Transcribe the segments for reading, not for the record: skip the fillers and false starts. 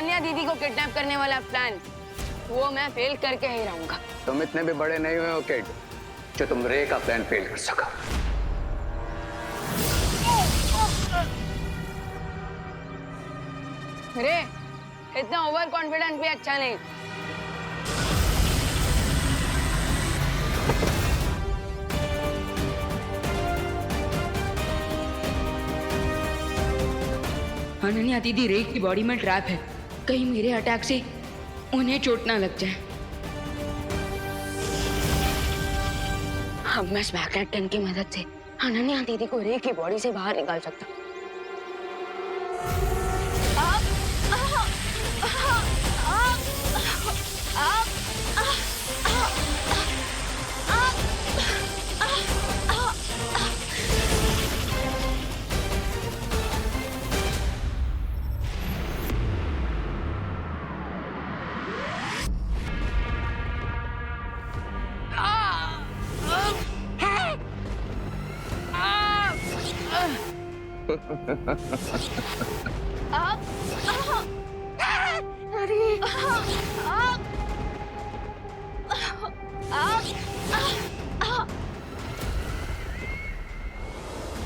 अनन्या दीदी को किडनैप करने वाला प्लान, वो मैं फेल करके ही रहूंगा। तुम इतने भी बड़े नहीं हुए हो किड, जो तुम रे का प्लान फेल कर सका। रे, इतना ओवर कॉन्फिडेंस भी अच्छा नहीं। अनन्या दीदी रे की बॉडी में ट्रैप है, कहीं मेरे अटैक से उन्हें चोट ना लग जाए। अब मैं स्मैकनेट की मदद से अनन्या दीदी को रे की बॉडी से बाहर निकाल सकता हूँ।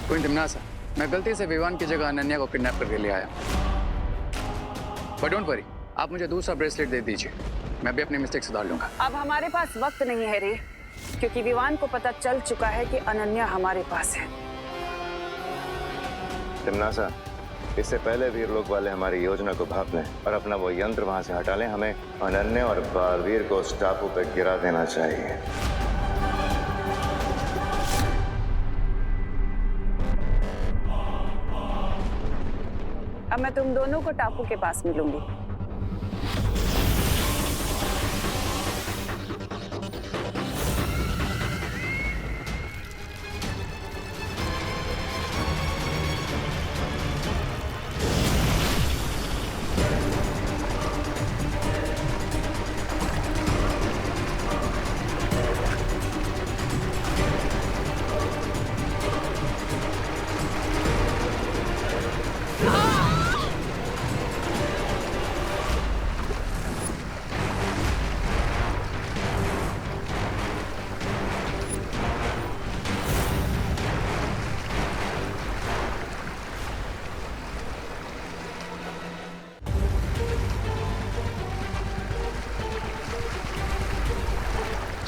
क्वीन तिम्नासा, मैं गलती से विवान की जगह अनन्या को किडनैप करके ले आया। बट डोंट वरी, आप मुझे दूसरा ब्रेसलेट दे दीजिए, मैं भी अपनी मिस्टेक सुधार लूंगा। अब हमारे पास वक्त नहीं है रे, क्योंकि विवान को पता चल चुका है कि अनन्या हमारे पास है। तिम्नासा, इससे पहले वीर लोग वाले हमारी योजना को भाप लें और अपना वो यंत्र वहां से हटा लें, हमें अनन्या और बालवीर को उस टापू पर गिरा देना चाहिए। अब मैं तुम दोनों को टापू के पास मिलूंगी।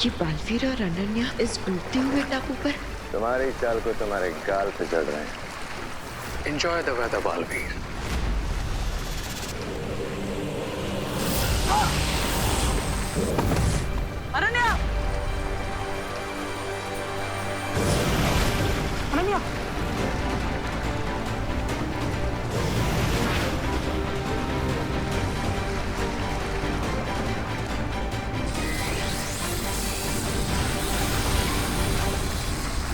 ये बालवीर और अनन्या इस डूबते हुए टापू पर तुम्हारी चाल को तुम्हारे गाल पे चढ़ रहे हैं। Enjoy the weather Baalveer. Ananya! Ananya!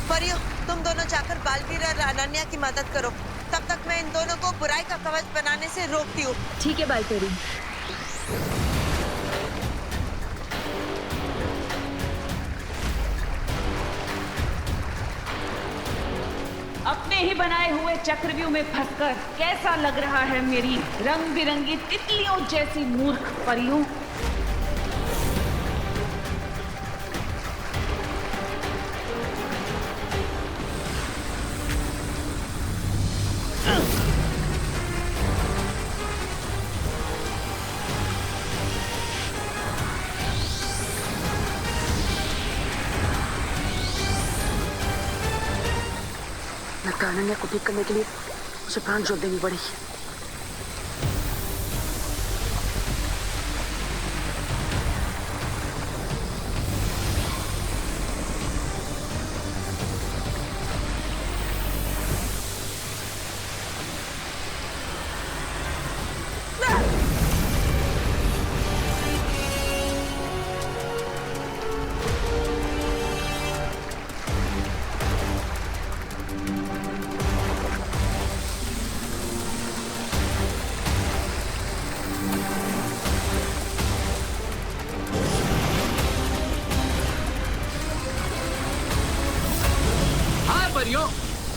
परियों, तुम दोनों जाकर बालवीर और अनन्या की मदद करो। तब तक मैं इन दोनों को बुराई का कवच बनाने से रोकती हूँ। ठीक है बालपेरी। अपने ही बनाए हुए चक्रव्यूह में फंसकर कैसा लग रहा है मेरी रंग बिरंगी तितलियों जैसी मूर्ख परियों? लगता है अनन्या को ठीक करने के लिए उसे प्राण जोत देनी पड़ेगी।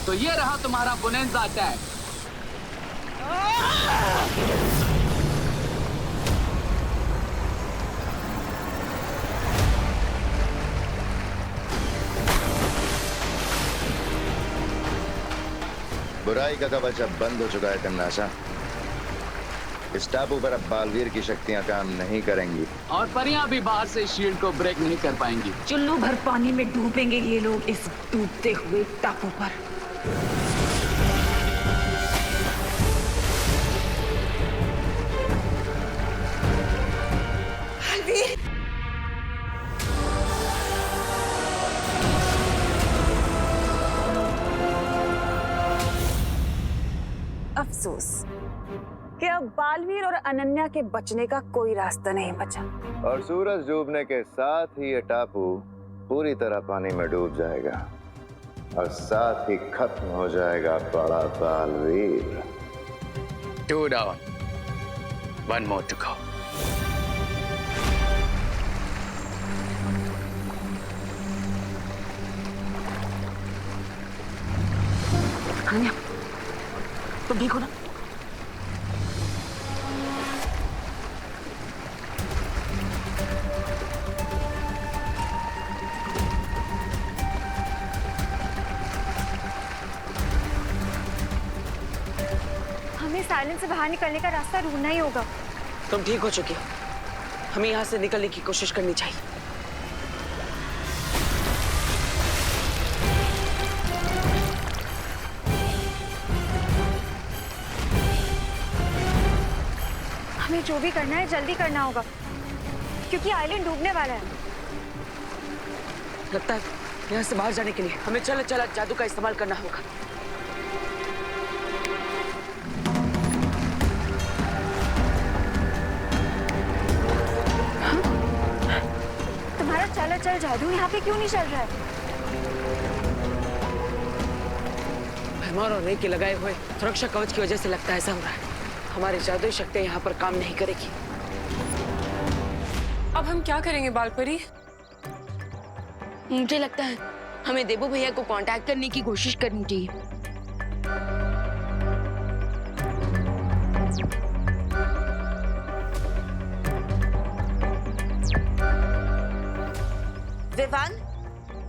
तो ये रहा तुम्हारा बोनेंजा अटैक। बुराई का कवच अब बंद हो चुका है तिमनाशा। इस टापू पर अब बालवीर की शक्तियां काम नहीं करेंगी। और परियां भी बाहर से शील्ड को ब्रेक नहीं कर पाएंगी। चुल्लू भर पानी में डूबेंगे ये लोग इस डूबते हुए टापू पर। बालवीर, अफसोस कि अब बालवीर और अनन्या के बचने का कोई रास्ता नहीं बचा। और सूरज डूबने के साथ ही ये टापू पूरी तरह पानी में डूब जाएगा और साथ ही खत्म हो जाएगा बड़ा Baalveer. 2 down, 1 more to go. Ananya, तुम ठीक हो ना? हमें साइलेंस से बाहर निकलने का रास्ता ढूंढना ही होगा। तुम ठीक हो चुकी हो, हमें यहाँ से निकलने की कोशिश करनी चाहिए। हमें जो भी करना है जल्दी करना होगा, क्योंकि आइलैंड डूबने वाला है। लगता है यहाँ से बाहर जाने के लिए हमें चल जादू का इस्तेमाल करना होगा। तुम्हारा चल जादू यहाँ पे क्यों नहीं चल रहा है? भरमार और रे के लगाए हुए सुरक्षा कवच की वजह से लगता है ऐसा हो रहा है। हमारी जादुई शक्तियाँ यहाँ पर काम नहीं करेगी। अब हम क्या करेंगे बालपरी? मुझे लगता है हमें देबू भैया को कांटेक्ट करने की कोशिश करनी चाहिए। विवान,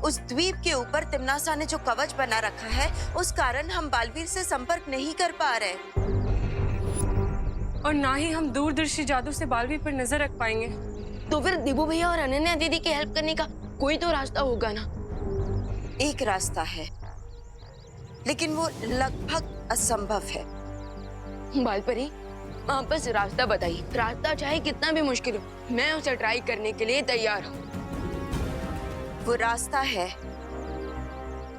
उस द्वीप के ऊपर तिमनासा ने जो कवच बना रखा है, उस कारण हम बालवीर से संपर्क नहीं कर पा रहे। और ना ही हम दूरदर्शी जादू से बालवीर पर नजर रख पाएंगे। तो फिर देबू भैया और अनन्या दीदी की हेल्प करने का कोई तो रास्ता होगा ना? एक रास्ता है, लेकिन वो लगभग असंभव है। बालपरी, आप बस रास्ता बताइए। रास्ता चाहे कितना भी मुश्किल हो, मैं उसे ट्राई करने के लिए तैयार हूँ। वो रास्ता है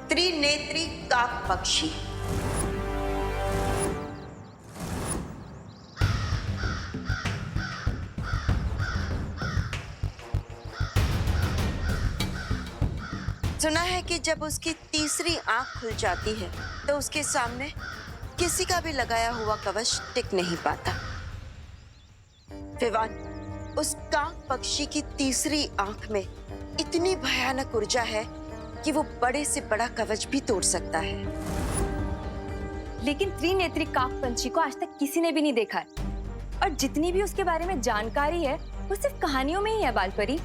त्रिनेत्री काक पक्षी। सुना है कि जब उसकी तीसरी आंख खुल जाती है तो उसके सामने किसी का भी लगाया हुआ कवच टिक नहीं पाता। विवान, उस काक पक्षी की तीसरी आंख में इतनी भयानक ऊर्जा है कि वो बड़े से बड़ा कवच भी तोड़ सकता है। लेकिन त्रिनेत्री काक पंछी को आज तक किसी ने भी नहीं देखा है, और जितनी भी उसके बारे में जानकारी है वो सिर्फ कहानियों में ही है बालपरी।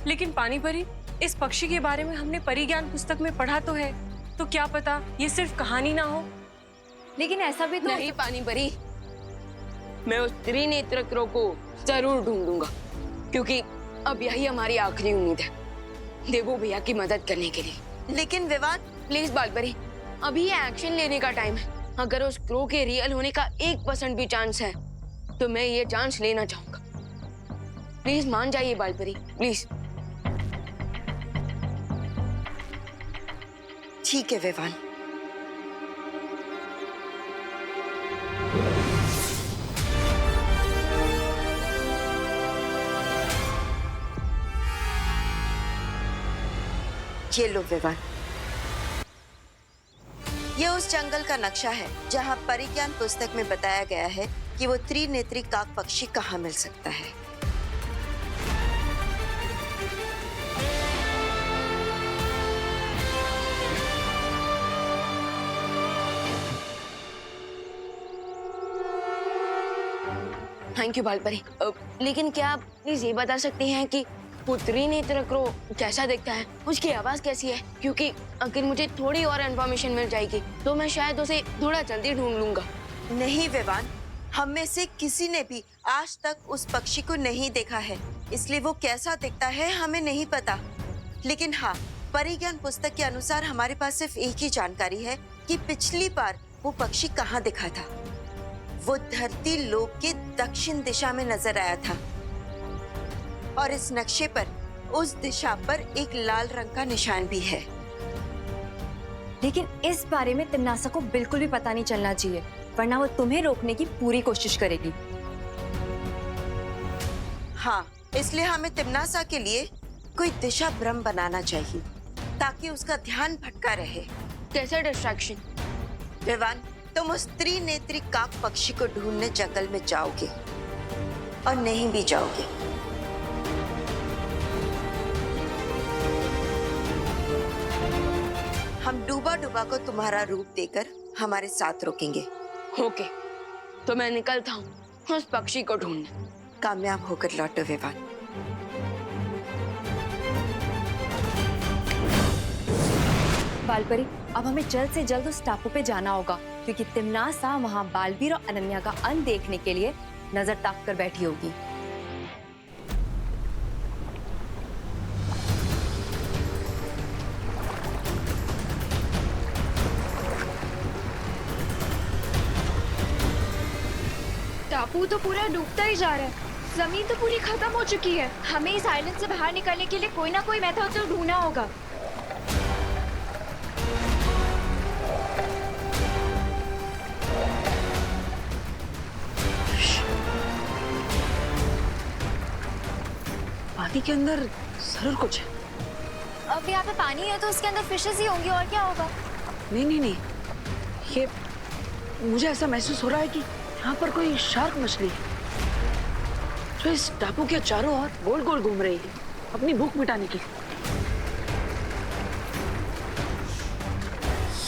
लेकिन पानी परी, इस पक्षी के बारे में हमने परिज्ञान पुस्तक में पढ़ा तो है, तो क्या पता ये सिर्फ कहानी ना हो। लेकिन ऐसा भी तो नहीं पानी परी, मैं उस त्रिनेत्र क्रो को जरूर ढूंढूंगा, क्योंकि अब यही हमारी आखिरी उम्मीद है देवू भैया की मदद करने के लिए। लेकिन विवान, प्लीज बालपरी, अभी ये एक्शन लेने का टाइम है। अगर उस क्रो के रियल होने का 1% भी चांस है तो मैं ये चांस लेना चाहूंगा। प्लीज मान जाइए बालपरी, प्लीज। ठीक है विवान। ये लो विवान, ये उस जंगल का नक्शा है जहां परिज्ञान पुस्तक में बताया गया है कि वो त्रिनेत्री काक पक्षी कहाँ मिल सकता है। Thank you Baalpari. लेकिन क्या आप प्लीज ये बता सकती हैं कि वो त्रिनेत्र क्रो कैसा दिखता है, उसकी आवाज कैसी है, क्योंकि अगर मुझे थोड़ी और इन्फॉर्मेशन मिल जाएगी तो मैं शायद उसे थोड़ा जल्दी ढूंढ लूंगा। नहीं विवान, हम में से किसी ने भी आज तक उस पक्षी को नहीं देखा है, इसलिए वो कैसा दिखता है हमें नहीं पता। लेकिन हाँ, परिज्ञान पुस्तक के अनुसार हमारे पास सिर्फ एक ही जानकारी है कि पिछली बार वो पक्षी कहाँ दिखा था। वो धरती लोक के दक्षिण दिशा में नजर आया था और इस नक्शे पर उस दिशा पर एक लाल रंग का निशान भी है। लेकिन इस बारे में तिम्नासा को बिल्कुल भी पता नहीं चलना चाहिए, वरना वो तुम्हें रोकने की पूरी कोशिश करेगी। हाँ, इसलिए हमें तिम्नासा के लिए कोई दिशा भ्रम बनाना चाहिए ताकि उसका ध्यान भटका रहे। कैसा डिस्ट्रैक्शन? विवान, तुम उस त्रिनेत्री काक पक्षी को ढूंढने जंगल में जाओगे और नहीं भी जाओगे। हम डूबा डूबा को तुम्हारा रूप देकर हमारे साथ रोकेंगे। ओके, तो मैं निकलता हूँ उस पक्षी को ढूंढने। कामयाब होकर लौटो विवान। बालपरी, अब हमें जल्द से जल्द उस टापू पे जाना होगा, क्योंकि तिम्नासा वहाँ बालवीर और अनन्या का अंत देखने के लिए नजर ताक कर बैठी होगी। टापू तो पूरा डूबता ही जा रहा है, जमीन तो पूरी खत्म हो चुकी है। हमें इस आइलैंड से बाहर निकलने के लिए कोई ना कोई मेथड तो ढूंढना होगा। पानी के अंदर जरूर कुछ है। अब यहाँ पे पानी है तो उसके अंदर फिशेस ही होंगी, और क्या होगा? नहीं नहीं नहीं, ये मुझे ऐसा महसूस हो रहा है कि यहाँ पर कोई शार्क मछली है जो इस टापू के चारों ओर गोल गोल घूम रही है अपनी भूख मिटाने के लिए।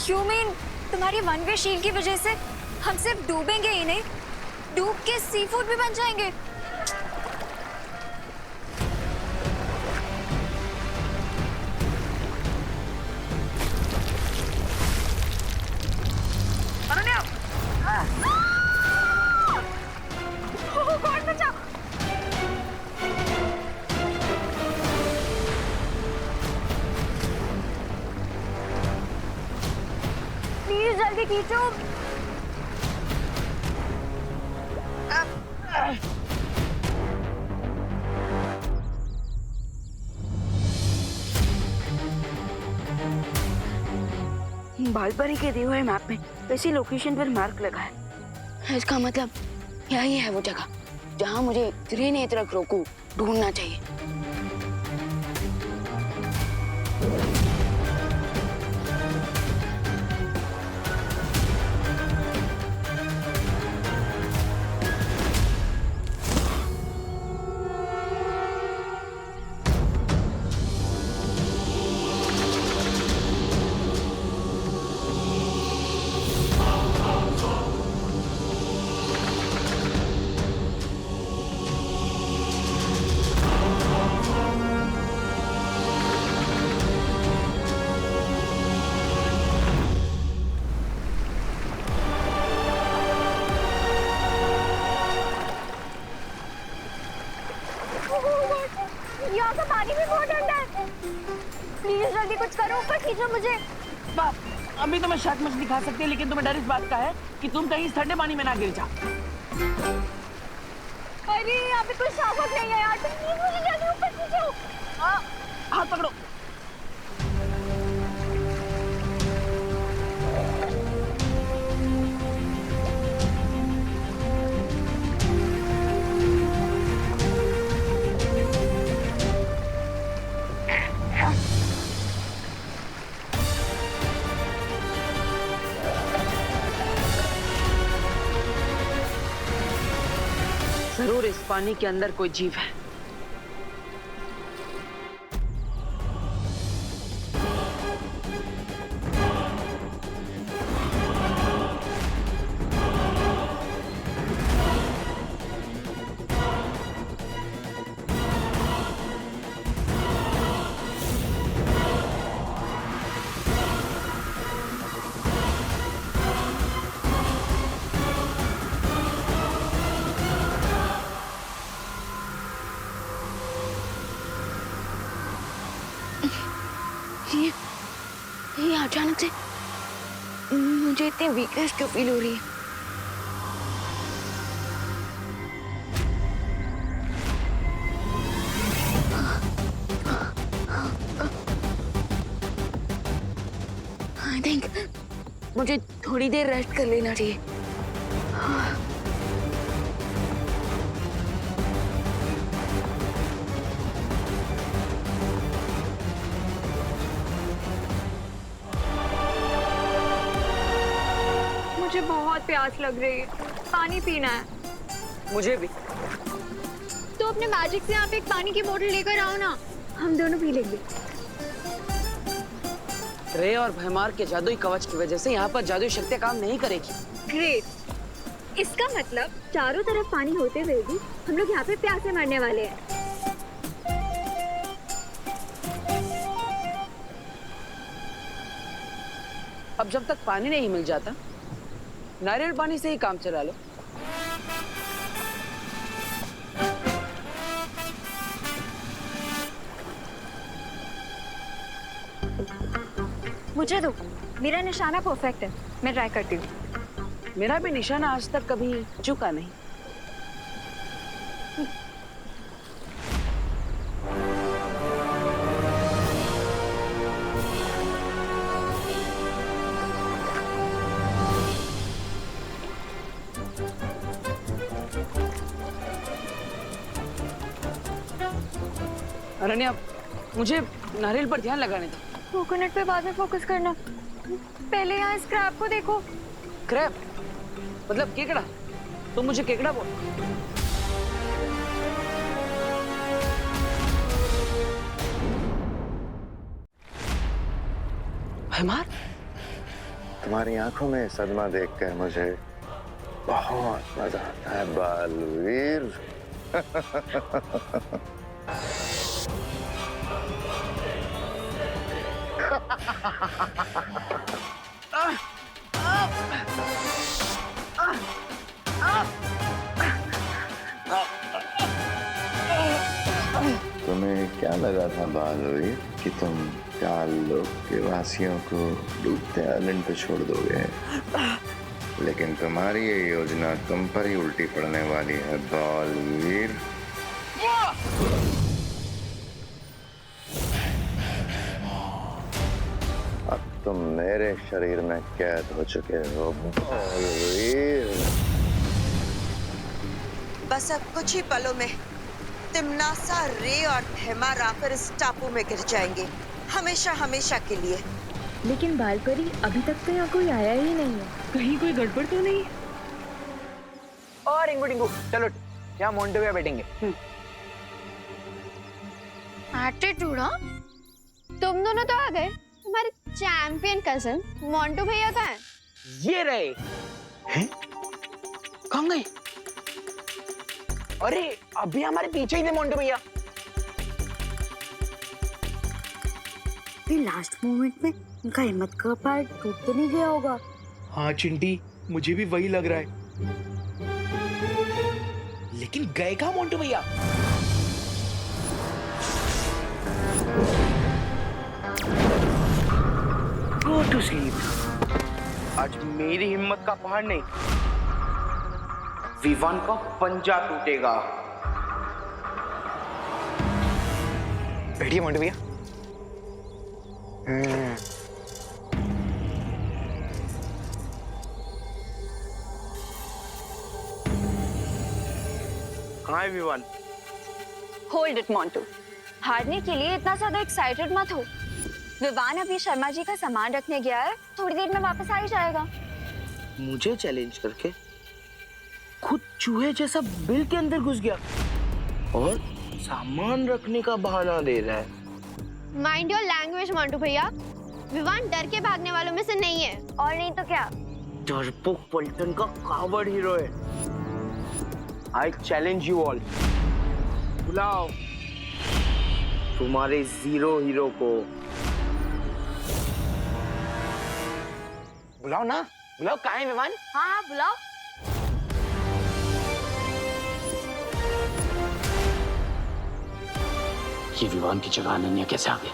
You mean तुम्हारी वन वे शील की वजह से हम सिर्फ डूबेंगे ही नहीं, डूब के सी फूड भी बन जाएंगे? प्लीज जल्दी खींचो। बालपरी के दिए हुए मैप में इसी लोकेशन पर मार्क लगा है। इसका मतलब यही है वो जगह जहाँ मुझे त्रिनेत्र क्रो को ढूंढना चाहिए। यहाँ का पानी भी बहुत ठंडा है। प्लीज जल्दी कुछ करो, ऊपर खींचो मुझे। बाप, अभी तो मैं शार्क मछली खा सकती है, लेकिन तुम्हें डर इस बात का है कि तुम कहीं इस ठंडे पानी में ना गिर जाओ। अरे यहाँ पे कोई शार्क नहीं है यार, प्लीज मुझे जल्दी ऊपर खींचो। हाथ पकड़ो। जरूर इस पानी के अंदर कोई जीव है। ये अचानक से मुझे इतनी वीकनेस क्यों फील हो रही है? आई थिंक मुझे थोड़ी देर रेस्ट कर लेना चाहिए। मुझे बहुत प्यास लग रही है, पानी पीना है। मुझे भी। तो अपने मैजिक से यहाँ पे एक पानी की बोतल लेकर आओ ना, हम दोनों पी लेंगे। रे और भैमार के जादुई कवच की वजह से यहाँ पर जादुई शक्तियाँ काम नहीं करेगी। ग्रेट, इसका मतलब चारों तरफ पानी होते हुए भी हम लोग यहाँ पे प्यास से मरने वाले हैं। अब जब तक पानी नहीं मिल जाता, नारियल पानी से ही काम चला लो। मुझे दो, मेरा निशाना परफेक्ट है, मैं ट्राई करती हूँ। मेरा भी निशाना आज तक कभी चुका नहीं। अरण्या, मुझे नारियल पर ध्यान लगाने दो। कोकोनट पे बाद में फोकस करना, पहले यहाँ स्क्रैप को देखो। क्रैप मतलब केकड़ा? तुम मुझे केकड़ा बोल। भैमार, तुम्हारी आंखों में सदमा देखकर मुझे बहुत मजा आता है बालवीर। तुम्हें क्या लगा था बालवीर कि तुम काल लोक के वासियों को डूबते आइलैंड पे छोड़ दोगे, लेकिन तुम्हारी ये योजना तुम पर ही उल्टी पड़ने वाली है बालवीर। अब तुम मेरे शरीर में कैद हो चुके हो बालवीर। बस अब कुछ ही पलों में तिम्नासा, रे और भैमार आकर इस टापू में गिर जाएंगे, हमेशा हमेशा के लिए। लेकिन बालपरी, अभी तक तो यहाँ कोई आया ही नहीं है, कहीं कोई गड़बड़ तो नहीं? और रिंगू टिंगू, चलो यहाँ मोंटे भैया बैठेंगे। एटीट्यूड, हाँ? तुम दोनों तो आ गए, तुम्हारे चैंपियन कजन मोंटू भैया कहाँ हैं? ये रहे। हैं? कहाँ गए? अरे अभी हमारे पीछे ही थे मोंटे भैया। लास्ट मोमेंट में उनका हिम्मत का पार टूट तो नहीं गया होगा? हाँ चिंटी, मुझे भी वही लग रहा है। लेकिन गए कहाँ मोंटे भैया? Go to sleep। आज मेरी हिम्मत का पहाड़ नहीं, विवान का पंजा टूटेगा। बैठिए मोंटे भैया। हाँ विवान। होल्ड इट मोंटू, हारने के लिए इतना ज्यादा एक्साइटेड मत हो। विवान अभी शर्मा जी का सामान रखने गया है, थोड़ी देर में वापस आ ही जाएगा। मुझे चैलेंज करके खुद चूहे जैसा बिल के अंदर घुस गया और सामान रखने का बहाना दे रहा है। माइंड योर लैंग्वेज मोंटू भैया, विवान डर के भागने वालों में से नहीं है, और नहीं तो क्या? डरपोक पलटन का कावड़ हीरो है। आई चैलेंज यू ऑल, बुलाओ तुम्हारे जीरो हीरो को। बुलाओ ना, बुलाओ। कहाँ है विवान? हाँ बुलाओ। ये विवान की जगह अनन्या कैसे आ गया?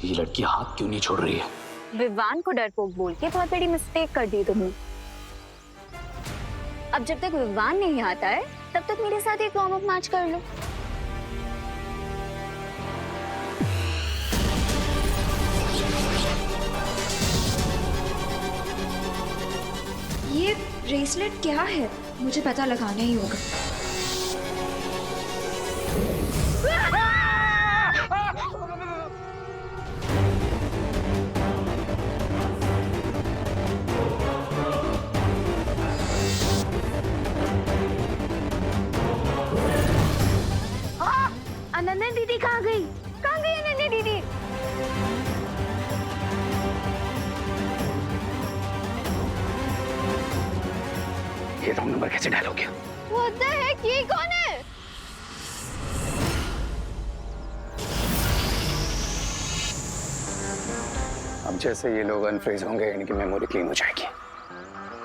ये लड़की हाथ क्यों नहीं छोड़ रही है? विवान को डरपोक बोल के बहुत बड़ी मिस्टेक कर दी तुमने। अब जब तक विवान नहीं आता है तब तक मेरे साथ एक वार्म अप मैच कर लो। ये ब्रेसलेट क्या है? मुझे पता लगाना ही होगा। अनन्या दीदी कहाँ गई? कहाँ गई अनन्या दीदी? ये रॉन्ग नंबर कैसे डायल हो गया? What the heck? ये कौन है? अब जैसे ये लोग अनफ्रीज होंगे, यानी कि मेमोरी क्लीन हो जाएगी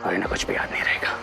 और इन्हें कुछ भी याद नहीं रहेगा।